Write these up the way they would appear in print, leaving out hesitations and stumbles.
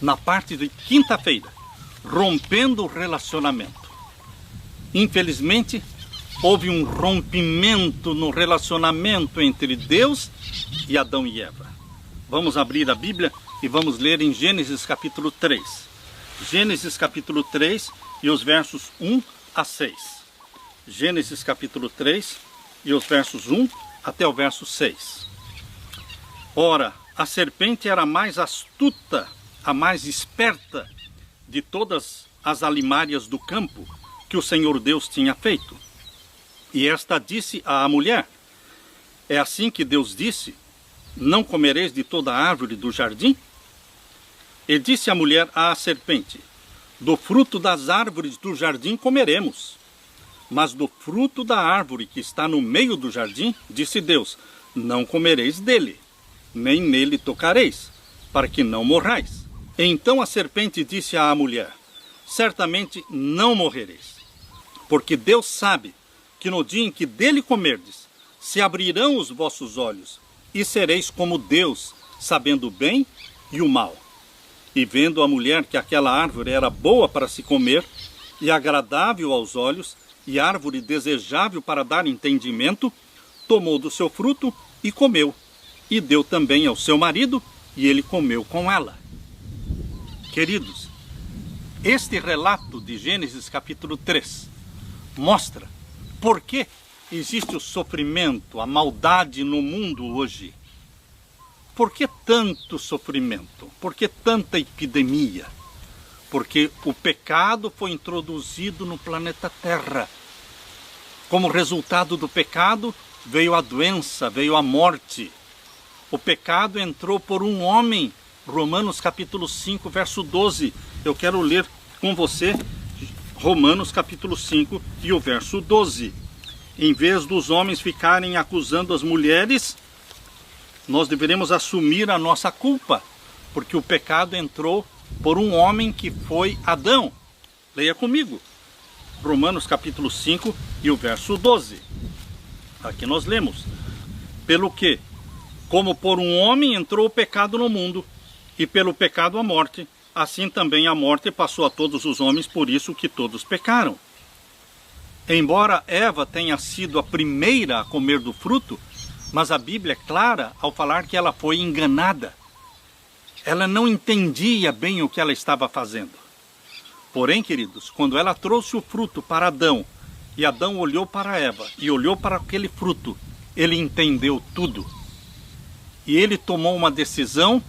na parte de quinta-feira, rompendo o relacionamento. Infelizmente, houve um rompimento no relacionamento entre Deus e Adão e Eva. Vamos abrir a Bíblia e vamos ler em Gênesis capítulo 3. Gênesis capítulo 3 e os versos 1 a 6. Gênesis capítulo 3 e os versos 1 até o verso 6. Ora, a serpente era a mais astuta, a mais esperta de todas as alimárias do campo que o Senhor Deus tinha feito. E esta disse à mulher: é assim que Deus disse: não comereis de toda a árvore do jardim? E disse a mulher à serpente: do fruto das árvores do jardim comeremos, mas do fruto da árvore que está no meio do jardim, disse Deus: não comereis dele, nem nele tocareis, para que não morrais. Então a serpente disse à mulher: certamente não morrereis, porque Deus sabe que no dia em que dele comerdes, se abrirão os vossos olhos, e sereis como Deus, sabendo o bem e o mal. E vendo a mulher que aquela árvore era boa para se comer, e agradável aos olhos, e árvore desejável para dar entendimento, tomou do seu fruto e comeu, e deu também ao seu marido, e ele comeu com ela. Queridos, este relato de Gênesis capítulo 3 mostra por que existe o sofrimento, a maldade no mundo hoje. Por que tanto sofrimento? Por que tanta epidemia? Porque o pecado foi introduzido no planeta Terra. Como resultado do pecado, veio a doença, veio a morte. O pecado entrou por um homem. Romanos capítulo 5, verso 12. Eu quero ler com você Romanos capítulo 5 e o verso 12. Em vez dos homens ficarem acusando as mulheres, nós deveremos assumir a nossa culpa, porque o pecado entrou por um homem que foi Adão. Leia comigo. Romanos capítulo 5 e o verso 12. Aqui nós lemos: pelo que, como por um homem entrou o pecado no mundo, e pelo pecado a morte, assim também a morte passou a todos os homens, por isso que todos pecaram. Embora Eva tenha sido a primeira a comer do fruto, mas a Bíblia é clara ao falar que ela foi enganada. Ela não entendia bem o que ela estava fazendo. Porém, queridos, quando ela trouxe o fruto para Adão, e Adão olhou para Eva e olhou para aquele fruto, ele entendeu tudo. E ele tomou uma decisão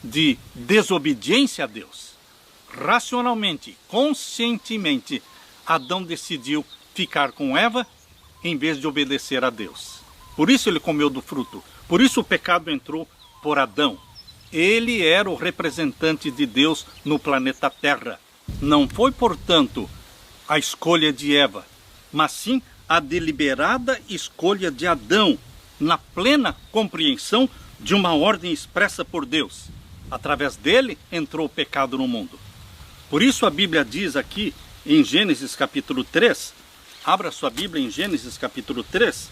de desobediência a Deus. Racionalmente, conscientemente, Adão decidiu ficar com Eva em vez de obedecer a Deus. Por isso ele comeu do fruto. Por isso o pecado entrou por Adão. Ele era o representante de Deus no planeta Terra. Não foi, portanto, a escolha de Eva, mas sim a deliberada escolha de Adão, na plena compreensão de uma ordem expressa por Deus. Através dele entrou o pecado no mundo. Por isso a Bíblia diz aqui em Gênesis capítulo 3, abra sua Bíblia em Gênesis capítulo 3,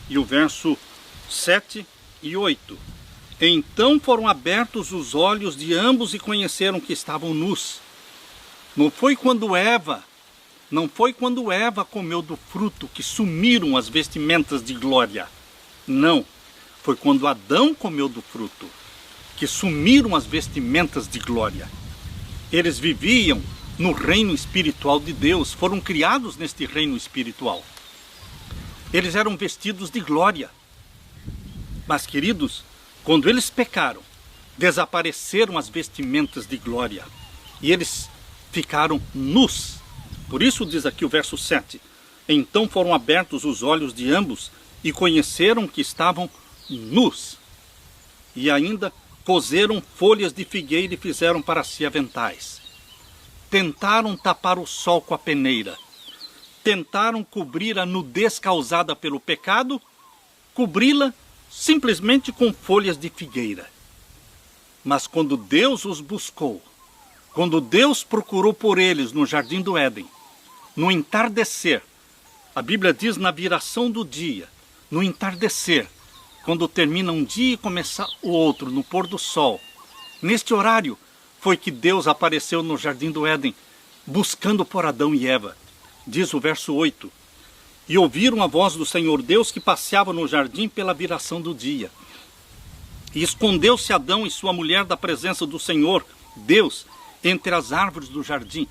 e o verso 7 e 8. Então foram abertos os olhos de ambos e conheceram que estavam nus. Não foi quando Eva comeu do fruto que sumiram as vestimentas de glória. Não, foi quando Adão comeu do fruto que sumiram as vestimentas de glória. Eles viviam no reino espiritual de Deus, foram criados neste reino espiritual. Eles eram vestidos de glória. Mas, queridos, quando eles pecaram, desapareceram as vestimentas de glória e eles ficaram nus. Por isso diz aqui o verso 7: então foram abertos os olhos de ambos e conheceram que estavam nus. E ainda coseram folhas de figueira e fizeram para si aventais. Tentaram tapar o sol com a peneira. Tentaram cobrir a nudez causada pelo pecado, cobri-la simplesmente com folhas de figueira. Mas quando Deus os buscou, quando Deus procurou por eles no jardim do Éden, no entardecer, a Bíblia diz na viração do dia, no entardecer, quando termina um dia e começa o outro, no pôr do sol, neste horário, foi que Deus apareceu no jardim do Éden, buscando por Adão e Eva. Diz o verso 8: e ouviram a voz do Senhor Deus que passeava no jardim pela viração do dia. E escondeu-se Adão e sua mulher da presença do Senhor Deus entre as árvores do jardim.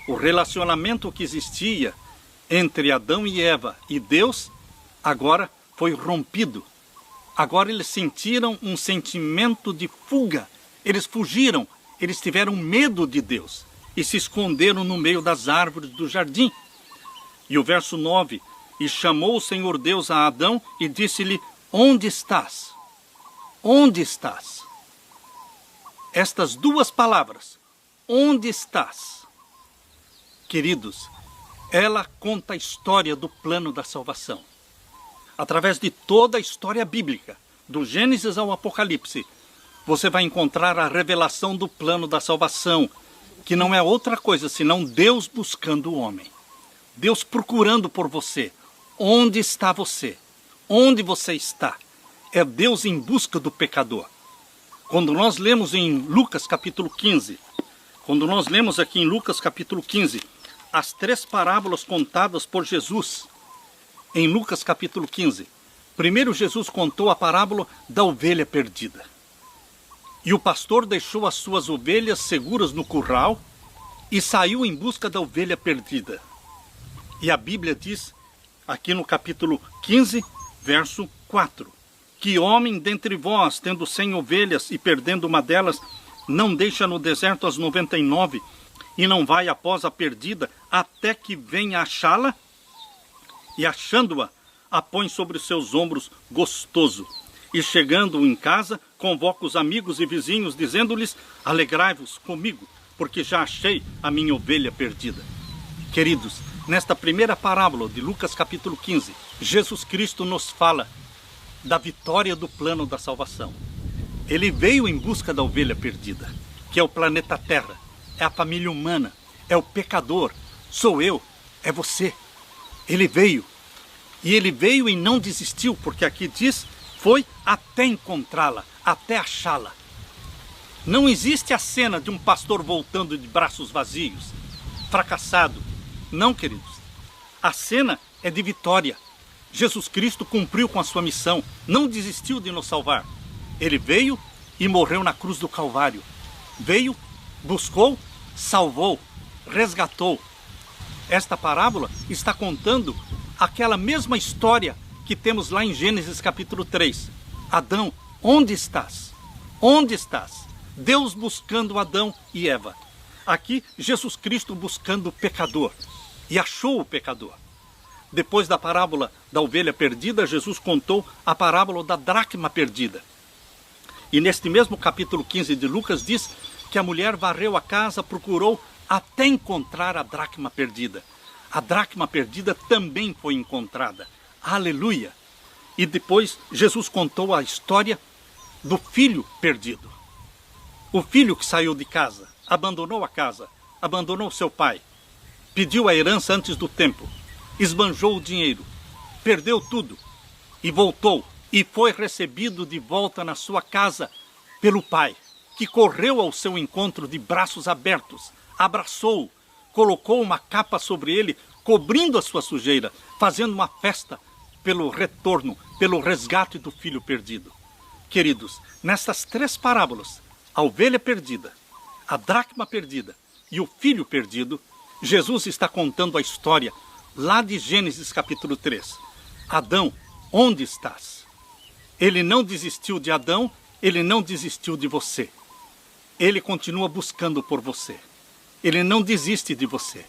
O relacionamento que existia entre Adão e Eva e Deus agora foi rompido. Agora eles sentiram um sentimento de fuga. Eles fugiram, eles tiveram medo de Deus e se esconderam no meio das árvores do jardim. E o verso 9: e chamou o Senhor Deus a Adão e disse-lhe: onde estás? Onde estás? Estas duas palavras, onde estás? Queridos, ela conta a história do plano da salvação. Através de toda a história bíblica, do Gênesis ao Apocalipse, você vai encontrar a revelação do plano da salvação, que não é outra coisa senão Deus buscando o homem. Deus procurando por você. Onde está você? Onde você está? É Deus em busca do pecador. Quando nós lemos em Lucas capítulo 15, quando nós lemos aqui em Lucas capítulo 15, as 3 parábolas contadas por Jesus, em Lucas capítulo 15, primeiro Jesus contou a parábola da ovelha perdida. E o pastor deixou as suas ovelhas seguras no curral e saiu em busca da ovelha perdida. E a Bíblia diz, aqui no capítulo 15, verso 4, que homem dentre vós, tendo 100 ovelhas e perdendo uma delas, não deixa no deserto as 99 e não vai após a perdida até que venha achá-la? E achando-a, a põe sobre os seus ombros gostoso. E chegando em casa, convoca os amigos e vizinhos, dizendo-lhes: alegrai-vos comigo, porque já achei a minha ovelha perdida. Queridos, nesta primeira parábola de Lucas capítulo 15, Jesus Cristo nos fala da vitória do plano da salvação. Ele veio em busca da ovelha perdida, que é o planeta Terra, é a família humana, é o pecador, sou eu, é você. Ele veio, e ele veio e não desistiu, porque aqui diz, foi até encontrá-la, até achá-la. Não existe a cena de um pastor voltando de braços vazios, fracassado. Não, queridos. A cena é de vitória. Jesus Cristo cumpriu com a sua missão, não desistiu de nos salvar. Ele veio e morreu na cruz do Calvário. Veio, buscou, salvou, resgatou. Esta parábola está contando aquela mesma história que temos lá em Gênesis capítulo 3. Adão, onde estás? Onde estás? Deus buscando Adão e Eva. Aqui, Jesus Cristo buscando o pecador. E achou o pecador. Depois da parábola da ovelha perdida, Jesus contou a parábola da dracma perdida. E neste mesmo capítulo 15 de Lucas diz que a mulher varreu a casa, procurou até encontrar a dracma perdida. A dracma perdida também foi encontrada. Aleluia! E depois Jesus contou a história do filho perdido. O filho que saiu de casa, abandonou a casa, abandonou seu pai, pediu a herança antes do tempo, esbanjou o dinheiro, perdeu tudo e voltou e foi recebido de volta na sua casa pelo pai, que correu ao seu encontro de braços abertos, abraçou-o, colocou uma capa sobre ele, cobrindo a sua sujeira, fazendo uma festa pelo retorno, pelo resgate do filho perdido. Queridos, nestas 3 parábolas, a ovelha perdida, a dracma perdida e o filho perdido, Jesus está contando a história lá de Gênesis capítulo 3. Adão, onde estás? Ele não desistiu de Adão, ele não desistiu de você. Ele continua buscando por você. Ele não desiste de você.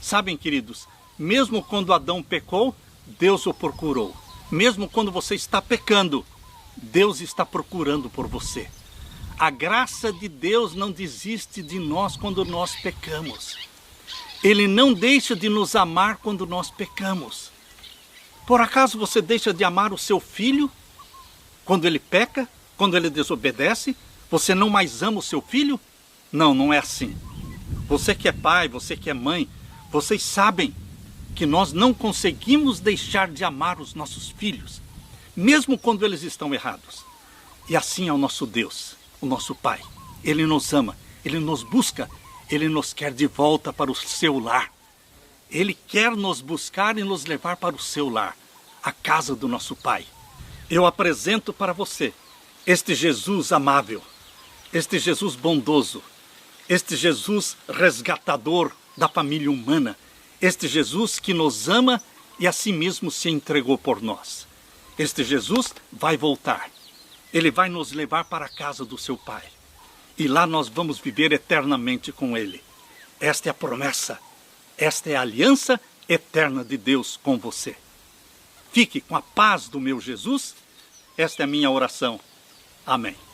Sabem, queridos, mesmo quando Adão pecou, Deus o procurou. Mesmo quando você está pecando, Deus está procurando por você. A graça de Deus não desiste de nós quando nós pecamos. Ele não deixa de nos amar quando nós pecamos. Por acaso você deixa de amar o seu filho quando ele peca, quando ele desobedece? Você não mais ama o seu filho? Não, não é assim. Você que é pai, você que é mãe, vocês sabem que nós não conseguimos deixar de amar os nossos filhos, mesmo quando eles estão errados. E assim é o nosso Deus, o nosso Pai. Ele nos ama, Ele nos busca, Ele nos quer de volta para o seu lar. Ele quer nos buscar e nos levar para o seu lar, a casa do nosso Pai. Eu apresento para você este Jesus amável, este Jesus bondoso, este Jesus resgatador da família humana, este Jesus que nos ama e a si mesmo se entregou por nós. Este Jesus vai voltar. Ele vai nos levar para a casa do seu Pai. E lá nós vamos viver eternamente com Ele. Esta é a promessa. Esta é a aliança eterna de Deus com você. Fique com a paz do meu Jesus. Esta é a minha oração. Amém.